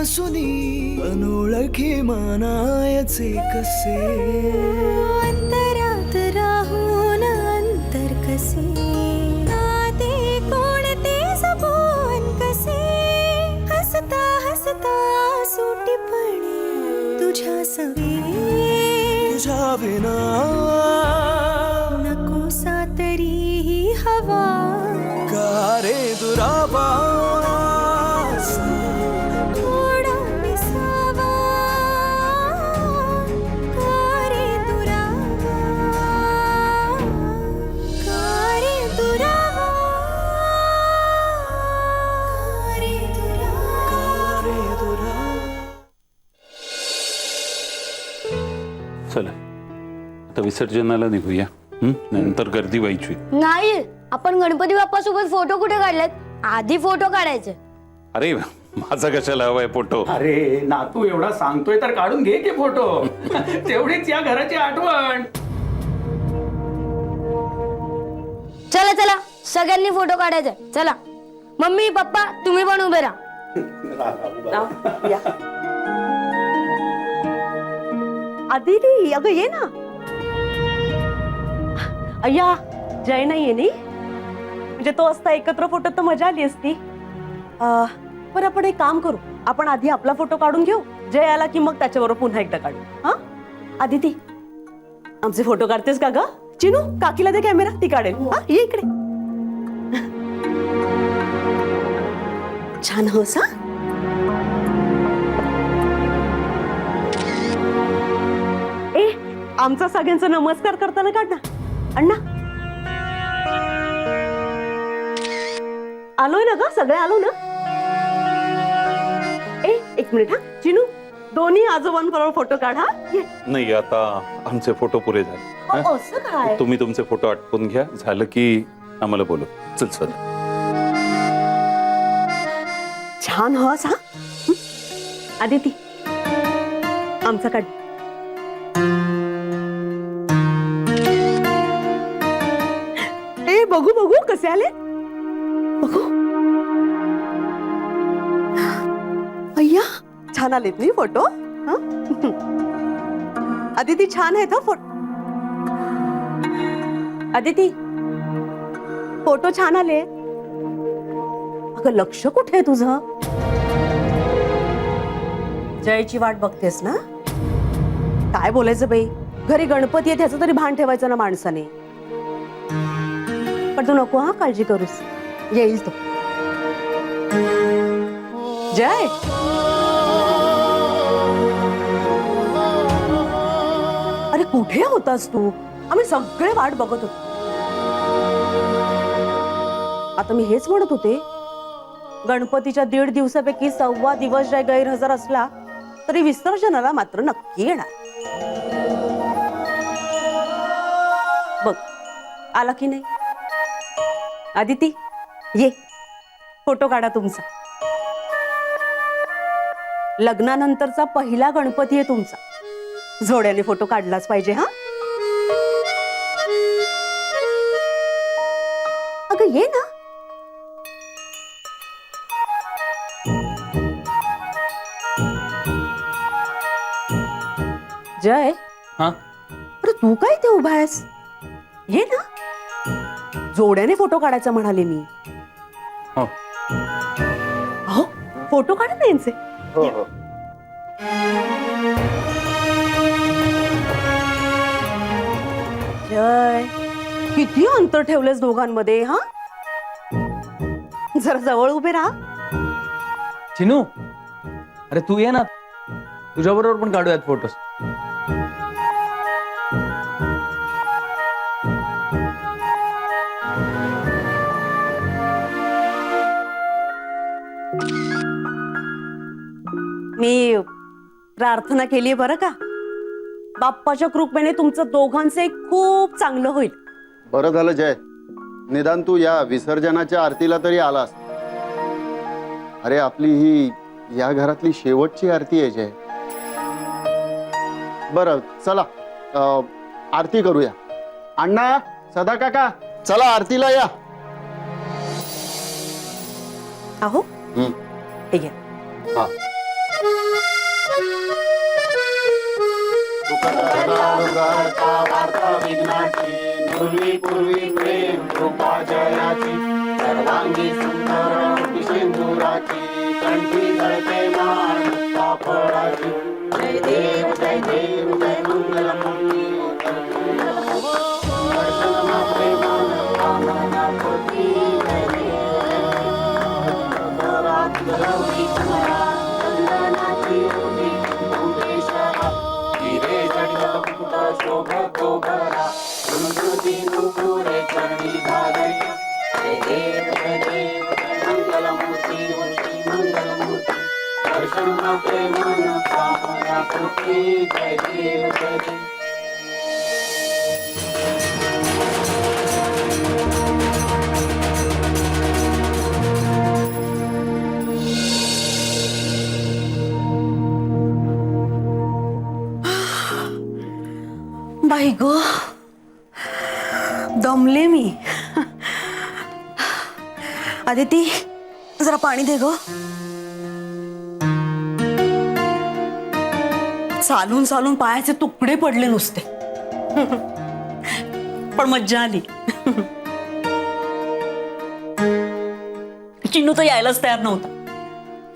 नसुनी अनोळखी मानायचे कसे अंतरात राहून अंतर कसे नाते कोणते जपून कसे हसता हसता सुटीपणे तुझ्या सवे तुझ्या विना नकोसा तरीही हवा का रे दुरावा थोडा विसावा का रे दुरावा का रे दुरावा का रे दुरावा चला आता विसर्जनाला निघूया. नंतर गर्दी व्हायची. नाही, आपण गणपती बाप्पा सोबत फोटो कुठे काढलेत? आधी फोटो काढायचे. अरे माझा कशाला हवाय फोटो? अरे नातू एवढा सांगतोय तर काढून घे की फोटो. तेवढीच या घराची आठवण. चला चला सगळ्यांनी फोटो काढायचे. चला मम्मी पप्पा तुम्ही पण उभे राहा. आदिती अगं ये ना. अय्या जय नाहीये नी म्हणजे तो असता एकत्र फोटो तर मजा आली असती. पण आपण एक काम करू, आपण आधी आपला फोटो काढून घेऊ, जय आला की मग त्याच्याबरोबर पुन्हा एकदा काढू. हा आदिती आमचे फोटो काढतेस का ग? चिनू काकीला दे कॅमेरा, ती काढेल. हा ये इकडे. छान हस. हा ए आमचा सगळ्यांचा नमस्कार करताना काढ ना अण्णा. आलोय ना ग, सगळे आलो ना. ए एक मिनिट. हा चिनू दोन्ही आजोबांबरोबर फोटो काढ. हा ये. नाही आता आमचे फोटो पुरे झाले. असं काय? तुम्ही तुमचे फोटो आटपून घ्या. झालं की आम्हाला बोलू. चल चल. छान हस. हा आदिती आमचा काढ. ए बघू बघू कसे आले. बघू. अय्या छान आलेत नाही फोटो. आदिती छान आहेत हा फोटो. आदिती फोटो छान आले. अगं लक्ष कुठे आहे तुझं? जयची वाट बघतेस ना? काय बोलायचं बाई, घरी गणपती आहे त्याचं तरी भान ठेवायचं ना माणसाने. पण तू नको हा काळजी करूस, येईल तो. जय अरे कुठे होतास तू? आम्ही सगळे वाट बघत होतो. आता मी हेच म्हणत होते, गणपतीच्या 1.5 दिवसापैकी 1.25 दिवस जय गैरहजर असला तरी विसर्जनाला मात्र नक्की येणार. बघ आला की नाही. आदिती ये फोटो काढा तुमचा. लग्नानंतरचा पहिला गणपती आहे तुमचा. जोड्याने फोटो काढलाच पाहिजे. हा अगं ये ना. जय हा अरे तू काय ते उभा आहेस? ये ना. जोड्याने फोटो काढायचा म्हणाले मी. हो. अहो फोटो काढा ना यांचे. हो हो. जय किती अंतर ठेवलंस दोघांमध्ये. हा जरा जवळ उभे राहा. चिनू अरे तू ये ना, तुझ्या बरोबर पण काढूयात फोटोस. मी प्रार्थना केली बरं का, बाप्पाच्या कृपेने तुमचं दोघांचे खूप चांगलं होईल. बरं झालं जय, निदान तू या विसर्जनाच्या आरतीला तरी आलास. अरे आपली ही या घरातली शेवटची आरती आहे जय. बरं चला आरती करूया. अण्णा, सदा काका, चला आरतीला या. अहो हे घ्या. हा वार्ता विघ्नाची पूर्वी पूर्वी प्रेम कृपा जयाची सर्वांगी सुंदर सिंदुराची कंठी धरते मान फळाची जय देव जय देव जय मंगल मूर्ती दर्शन प्रेमान कामना पूर्ती जय गौरी कमला चंदनाची उभी ओंकेश्वरा हिरे जडित मुकुट शोभतो भरा संस्कृती नुपुरे चरणी धारया जय देव जय देव जय मंगल मूर्ती श्री मंगल मूर्ती दर्शन प्रेमान कामना पूर्ती जय देव जय देव. बाई गो दमले मी. आदिती जरा पाणी दे ग. चालून चालून पायाचे तुकडे पडले नुसते. पण मज्जा आली. चिनू तर यायलाच तयार नव्हता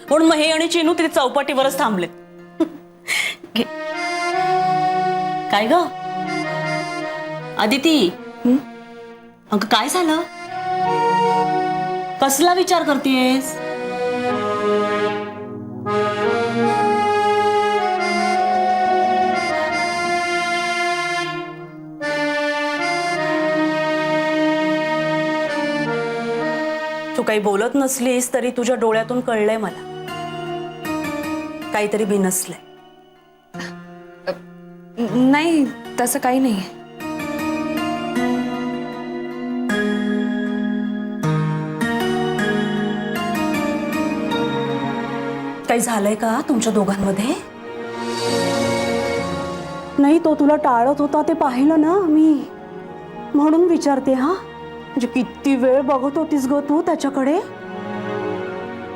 म्हणून मग हे आणि चिनू तिथे चौपाटीवरच थांबले. काय ग आदिती, अगं काय झालं? कसला विचार करतेस? तू काही बोलत नसलीस तरी तुझ्या डोळ्यातून कळलंय मला काहीतरी बिनसलंय. नाही तसं काही नाही. काही झालंय का तुमच्या दोघांमध्ये? नाही तो तुला टाळत होता ते पाहिलं ना मी, म्हणून विचारते. हा म्हणजे किती वेळ बघत होतीस ग तू त्याच्याकडे?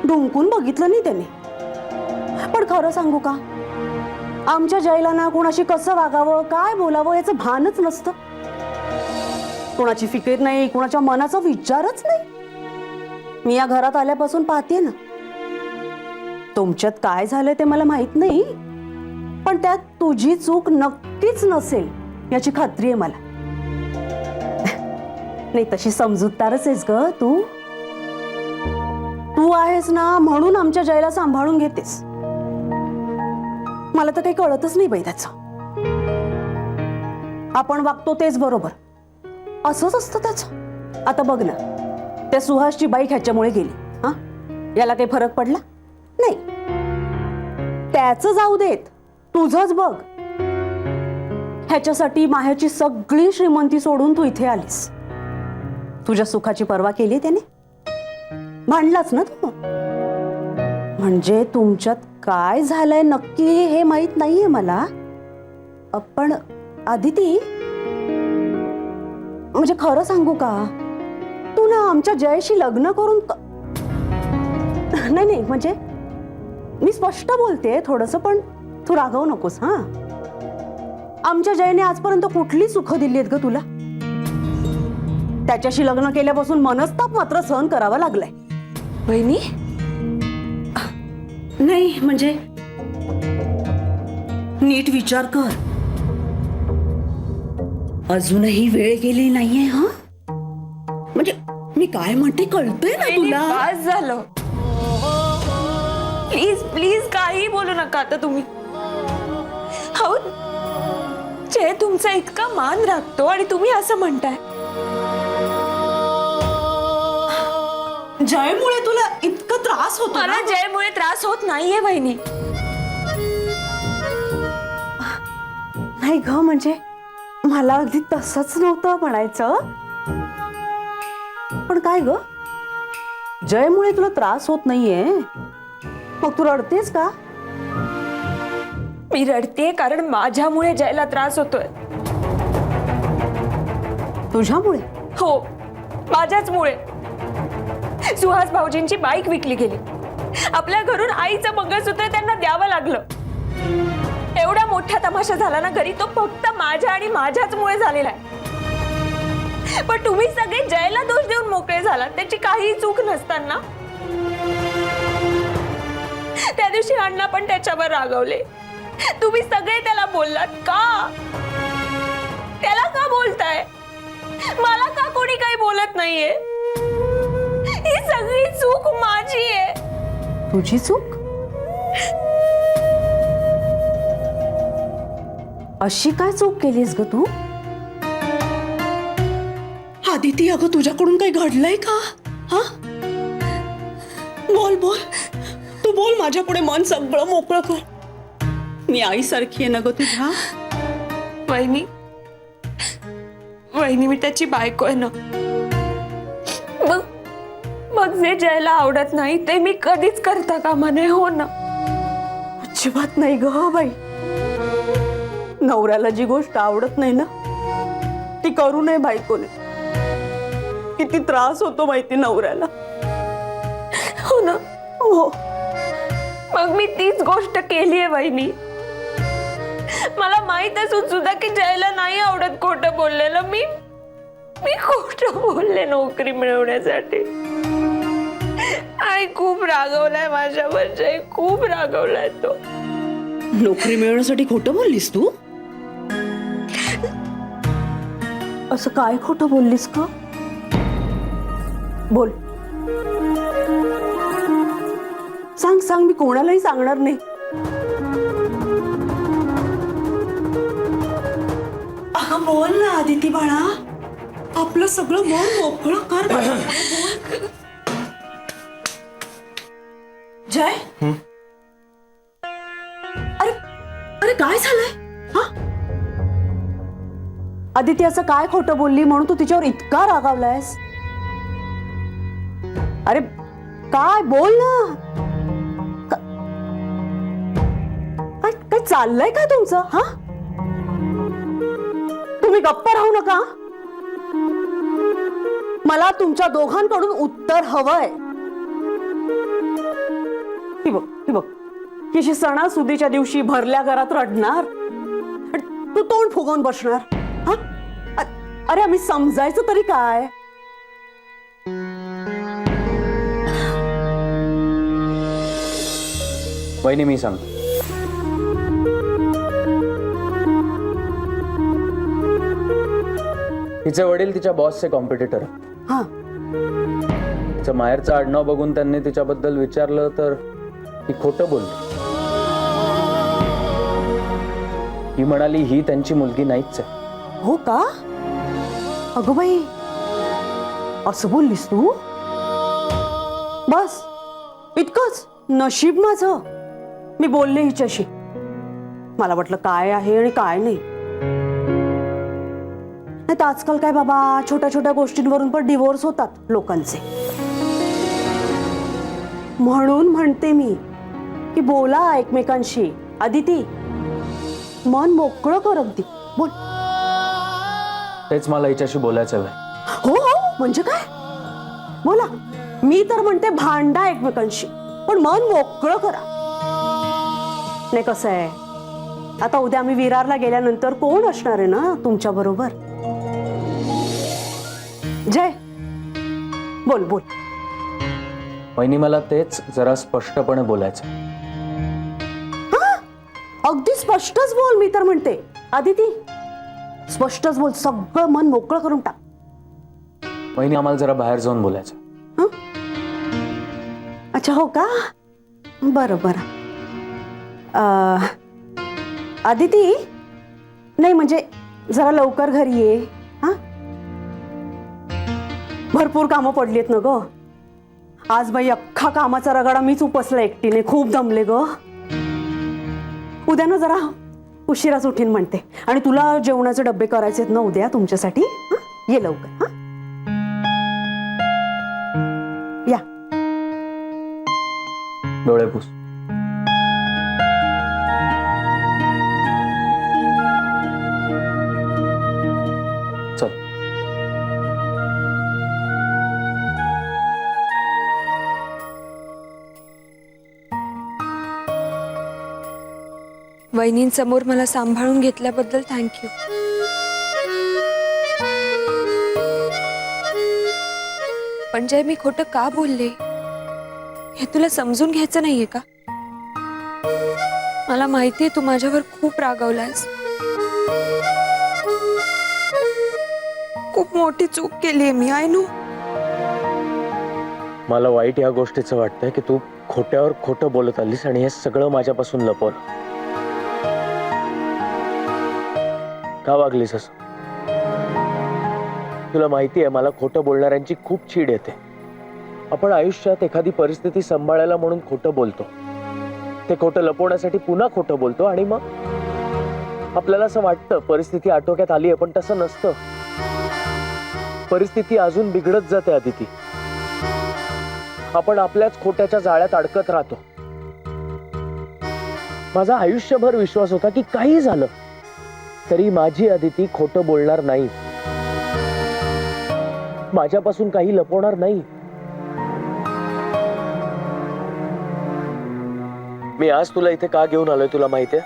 ढुंकून बघितलं नाही त्याने. पण खरं सांगू का, आमच्या जयला ना कोणाशी कसं वागावं काय बोलावं याचं भानच नसतं. कोणाची फिकीर नाही, कोणाच्या मनाचा विचारच नाही. मी या घरात आल्यापासून पाहते ना. तुमच्यात काय झालंय ते मला माहित नाही, पण त्यात तुझी चूक नक्कीच नसेल याची खात्री आहे मला. नाही तशी समजूतदारच आहेस ग तू. तू आहेस ना म्हणून आमच्या जयला सांभाळून घेतेस. मला तर काही कळतच नाही बाई त्याचं. आपण वागतो तेच बरोबर असंच असतं त्याचं. आता बघ ना, त्या सुहासची बाईक ह्याच्यामुळे गेली. हा याला काही फरक पडला नाही. त्याचं जाऊ देत, तुझंच बघ. ह्याच्यासाठी माहेरची सगळी श्रीमंती सोडून तू इथे आलीस. तुझ्या सुखाची पर्वा केली त्याने? भांडलाच ना तू. म्हणजे तुमच्यात काय झालंय नक्की हे माहित नाहीये मला. पण आदिती म्हणजे खरं सांगू का, तू ना आमच्या जयशी लग्न करून नाही म्हणजे मी स्पष्ट बोलते थोडंसं, पण तू रागवू नकोस. हा आमच्या जयने आजपर्यंत कुठली सुख दिली आहेत ग तुला? त्याच्याशी लग्न केल्यापासून मनस्ताप मात्र सहन करावा लागलाय. वहिनी नाही म्हणजे नीट विचार कर. अजूनही वेळ गेली नाहीये. हा म्हणजे मी काय म्हणते कळतंय ना तुला? बस झालं. प्लीज प्लीज काही बोलू नका आता तुम्ही. हो जय तुमचा इतका मान राखतो आणि तुम्ही असं म्हणताय. जयमुळे तुला इतका त्रास होतो? मला जयमुळे त्रास होत नाहीये वहिनी. नाही ग म्हणजे मला अगदी तसंच नव्हतं म्हणायचं. पण काय ग, जयमुळे तुला त्रास होत नाहीये मग तू रडतेस का? मी रडते कारण माझ्यामुळे जयला त्रास होतोय. तुझ्यामुळे? हो माझ्याच मुळे. सुहास भाऊजींची बाईक विकली गेली. आपल्या घरून आईचं मंगळसूत्र त्यांना द्यावं लागलं. एवढा मोठा तमाशा झाला ना घरी, तो फक्त माझ्या आणि माझ्याच मुळे झालेला आहे. पण तुम्ही सगळे जयला दोष देऊन मोकळे झालात, त्याची काही चूक नसताना. त्या दिवशी अण्णा पण त्याच्यावर रागवले. तुम्ही सगळे त्याला बोललात का? त्याला का बोलताय? मला का कोणी काही बोलत नाहीये? ही सगळी चूक माझी आहे. तुझी चूक? अशी काय चूक केलीस ग तू? आदिती, अगं तुझ्याकडून काही घडलंय का? हा, बोल बोल, तू बोल, माझ्या पुढे मन सगळं मोकळं कर. मी आईसारखी आहे ना ग तुझ्या. वहिनी, वहिनी मी त्याची बायको आहे ना. मग जे जयला आवडत नाही ते मी कधीच करता कामा नये. हो ना? अजिबात नाही ग बाई. नवऱ्याला जी गोष्ट आवडत नाही ना ती करू नये बायकोने. किती त्रास होतो माहिती नवऱ्याला. हो ना? हो. मग मी तीच गोष्ट केली आहे वहिनी. मला माहित असून सुद्धा की जयला नाही आवडत खोटं बोललेलं. मी खोटं बोलले नोकरी मिळवण्यासाठी. आणि खूप रागवलाय माझ्यावर जय, खूप रागवलाय तो. नोकरी मिळवण्यासाठी खोटं बोललीस तू? असं काय खोटं बोललीस का? बोल, सांग सांग, मी कोणालाही सांगणार नाही. अगं बोल ना आदिती बाळा, आपलं सगळं मन मोकळं कर. जय, अरे अरे काय झालंय? हा, आदिती असं काय खोटं बोलली म्हणून तू तिच्यावर इतका रागावलायस? अरे काय, बोल ना. काय काय चाललंय काय तुमचं? हा, तुम्ही गप्प राहू नका. मला तुमच्या दोघांकडून उत्तर हवंय. ही बघ, किशी सणासुदीच्या दिवशी भरल्या घरात रडणार, तू तोंड फुगवून बसणार. हा, अरे आम्ही समजायचं तरी काय? वहिनी मी सांगतो. तिचे वडील तिच्या बॉसचे कॉम्पिटिटर. हा, तिचं माहेरचं आडनाव बघून त्यांनी तिच्याबद्दल विचारलं तर ती खोटं बोलली. ही म्हणाली ही त्यांची मुलगी नाहीच आहे. हो का? अगं बाई, असं बोललीस तू? बस इतकंच? नशीब माझं मी बोलले हिच्याशी. मला वाटलं काय आहे आणि काय नाही. नाही तर आजकाल काय बाबा, छोट्या छोट्या गोष्टींवरून पण डिवोर्स होतात लोकांचे. म्हणून म्हणते मी की बोला एकमेकांशी. आदिती, मन मोकळं कर अगदी. बोल. तेच मला हिच्याशी बोलायचं आहे. हो हो, म्हणजे काय? बोला. मी तर म्हणते भांडा एकमेकांशी, पण मन मोकळं करा. नाही कसं आहे, आता उद्या आम्ही विरारला गेल्यानंतर कोण असणार आहे ना तुमच्या बरोबर? जय, बोल बोल. वहिनी मला तेच जरा स्पष्टपणे बोलायचं. हा, अगदी स्पष्टच बोल. मी तर म्हणते आदिती, स्पष्टच बोल. सगळं मन मोकळं करून टाक. वहिनी आम्हाला जरा बाहेर जाऊन बोलायचं. अच्छा, हो का? बरं बरं. आदिती, नाही म्हणजे जरा लवकर घरी ये. हा, भरपूर कामं पडलीत ना ग. आज बाई अख्खा कामाचा रगाडा मीच उपसला एकटीने. खूप दमले ग. उद्या ना जरा उशिराच उठीन म्हणते. आणि तुला जेवणाचे डब्बे करायचे आहेत ना उद्या तुमच्यासाठी. ये लवकर. हा, या. डोळे पुस. चल. वहिनींसमोर मला सांभाळून घेतल्याबद्दल थँक्यू. पण जय, मी खोटं का बोलले हे तुला समजून घ्यायचं नाहीये का? मला माहितीये तू माझ्यावर खूप रागावलायस. खूप मोठी चूक केलीये मी, आय नो. मला वाईट या गोष्टीचं वाटतंय की तू खोट्यावर खोटं बोलत आलीस आणि हे सगळं माझ्यापासून लपवलं. का वागलीस असं? तुला माहिती आहे मला खोटं बोलणाऱ्यांची खूप चीड येते. आपण आयुष्यात एखादी परिस्थिती सांभाळायला म्हणून खोटं बोलतो, ते खोटं लपवण्यासाठी पुन्हा खोटं बोलतो आणि मग आपल्याला असं वाटतं परिस्थिती आटोक्यात आली आहे, पण तसं नसतं. परिस्थिती अजून बिघडत जाते आदिती. आपण आपल्याच खोट्याच्या जाळ्यात अडकत राहतो. माझा आयुष्यभर विश्वास होता की काही झालं तरी माझी आदिती खोटं बोलणार नाही, माझ्यापासून काही लपवणार नाही. मी आज तुला इथे का घेऊन आलोय तुला माहितीये?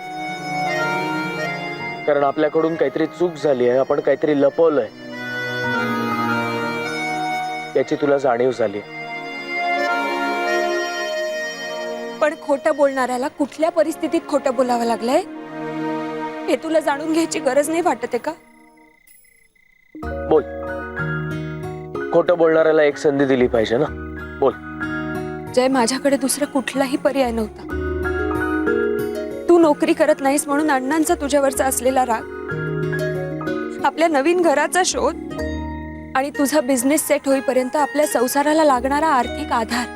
कारण आपल्याकडून काहीतरी चूक झाली आहे, आपण काहीतरी लपवलंय याची तुला जाणीव झाली. पण खोटं बोलणाऱ्याला कुठल्या परिस्थितीत खोटं बोलावं लागलंय हे तुला जाणून घ्यायची गरज नाही वाटत आहे का? बोल. खोटं बोलणाऱ्याला एक संधी दिली पाहिजे ना. बोल. जय, माझ्याकडे दुसरा कुठलाही पर्याय नव्हता. तू नोकरी करत नाहीस म्हणून अण्णांचा तुझ्यावरचा असलेला राग, आपल्या नवीन घराचा शोध आणि तुझा बिझनेस सेट होईपर्यंत आपल्या संसाराला लागणारा आर्थिक आधार,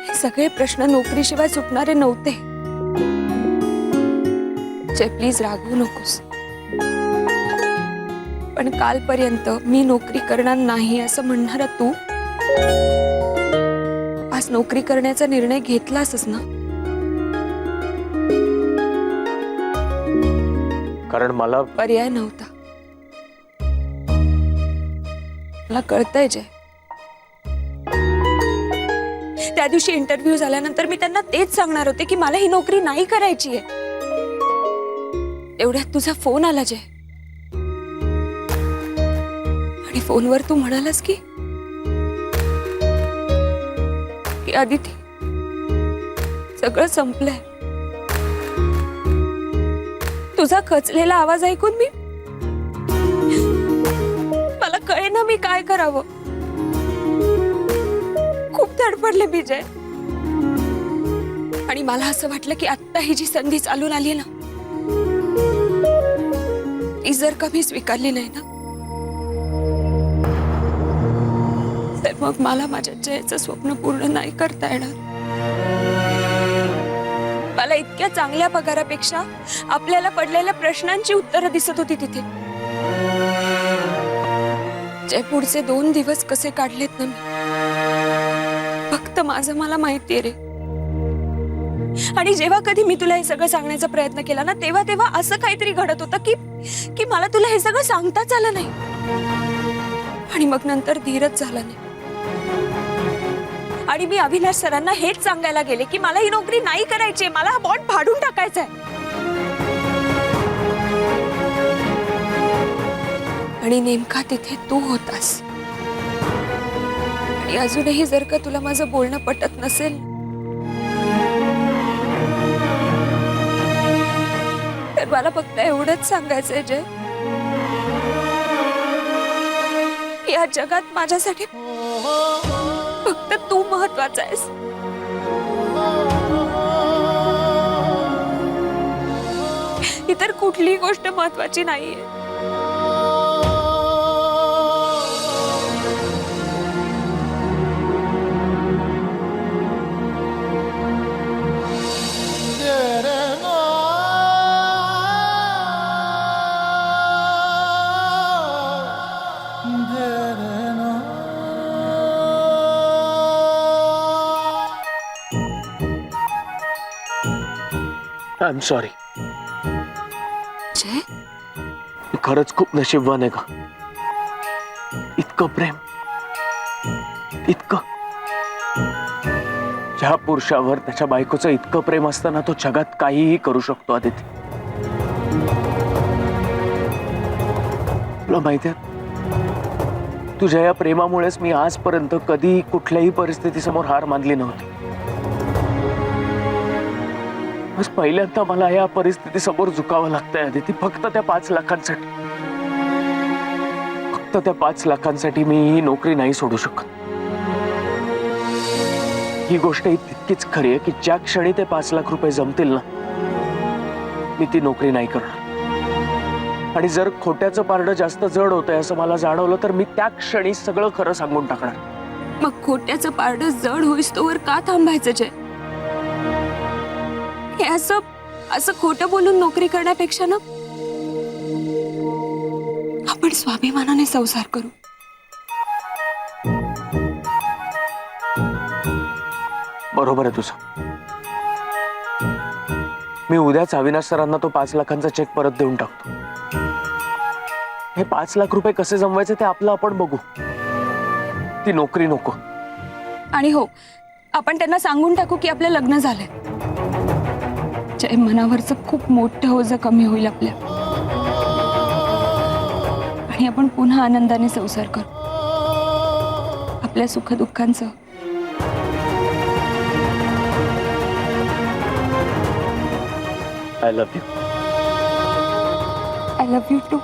हे सगळे प्रश्न नोकरीशिवाय सुटणारे नव्हते. जय, प्लीज रागवू नकोस. पण कालपर्यंत मी नोकरी करणार नाही असं म्हणणारा तू आज नोकरी करण्याचा निर्णय घेतलासच ना? कारण मला पर्याय नव्हता. मला कळतंय जय. त्या दिवशी इंटरव्ह्यू झाल्यानंतर मी त्यांना तेच सांगणार होते की मला ही नोकरी नाही करायची आहे. एवढ्यात तुझा फोन आला जय, आणि फोनवर तू म्हणालास की आदिती सगळं संपलंय. तुझा खचलेला आवाज ऐकून मला कळेना मी काय करावं. खूप धडपडले विजय, आणि मला असं वाटलं की आत्ता ही जी संधी चालून आली ना, ती जर का मी स्वीकारली नाही ना, तर मग मला माझ्या जयचं स्वप्न पूर्ण नाही करता येणार. मला इतक्या चांगल्या पगारापेक्षा आपल्याला पडलेल्या प्रश्नांची उत्तरं दिसत होती तिथे. जय, पुढचे 2 दिवस कसे काढलेत ना मी, फक्त माझं मला माहितीये रे. आणि जेव्हा कधी मी तुला हे सगळं सांगण्याचा प्रयत्न केला ना, तेव्हा असं काहीतरी घडत होतं की मला तुला हे सगळं सांगताच आलं नाही. आणि मग नंतर धीरच झाला नाही. आणि मी अविनाश सरांना हेच सांगायला गेले की मला ही नोकरी नाही करायची, मला हा बॉन्ड फाडून टाकायचा आहे. आणि नेमका तिथे तू होतास. आणि अजूनही जर का तुला माझं बोलणं पटत नसेल तर मला फक्त एवढंच सांगायचंय जय, या जगात माझ्यासाठी फक्त तू महत्वाचा आहेस. इतर कुठलीही गोष्ट महत्वाची नाहीये. I am sorry. जय, खरंच खूप नशीबवान आहे का? इतकं प्रेम, इतकं ज्या पुरुषावर त्याच्या बायकोचं इतकं प्रेम असताना तो जगात काहीही करू शकतो आदिती. तुला माहिती आहे, तुझ्या या प्रेमामुळेच मी आजपर्यंत कधी कुठल्याही परिस्थितीसमोर हार मानली नव्हती. आज पहिल्यांदा मला या परिस्थितीसमोर झुकावं लागतंय आदिती, फक्त त्या 5 लाखांसाठी. फक्त त्या 5 लाखांसाठी मी ही नोकरी नाही सोडू शकत. ही गोष्ट तितकीच खरी आहे की ज्या क्षणी ते 5 लाख रुपये जमतील ना, मी ती नोकरी नाही करणार. आणि जर खोट्याचं पारडं जास्त जड होतंय असं मला जाणवलं तर मी त्या क्षणी सगळं खरं सांगून टाकणार. मग खोट्याचं पारडं जड होईस तोवर का थांबायचं जय? हे असं खोटं बोलून नोकरी करण्यापेक्षा ना आपण स्वाभिमानाने संसार करू. बरोबर आहे तुझं. मी उद्याच अविनाश सरांना तो 5 लाखांचा चेक परत देऊन टाकतो. हे 5 लाख रुपये कसे जमवायचे ते आपलं आपण बघू. ती नोकरी नको. आणि हो, आपण त्यांना सांगून टाकू की आपलं लग्न झालंय. जय, मनावरचं खूप मोठं ओझं कमी होईल आपल्या, आणि आपण पुन्हा आनंदाने संसार करू आपल्या सुखदुःखांचं. I love you. I love you to.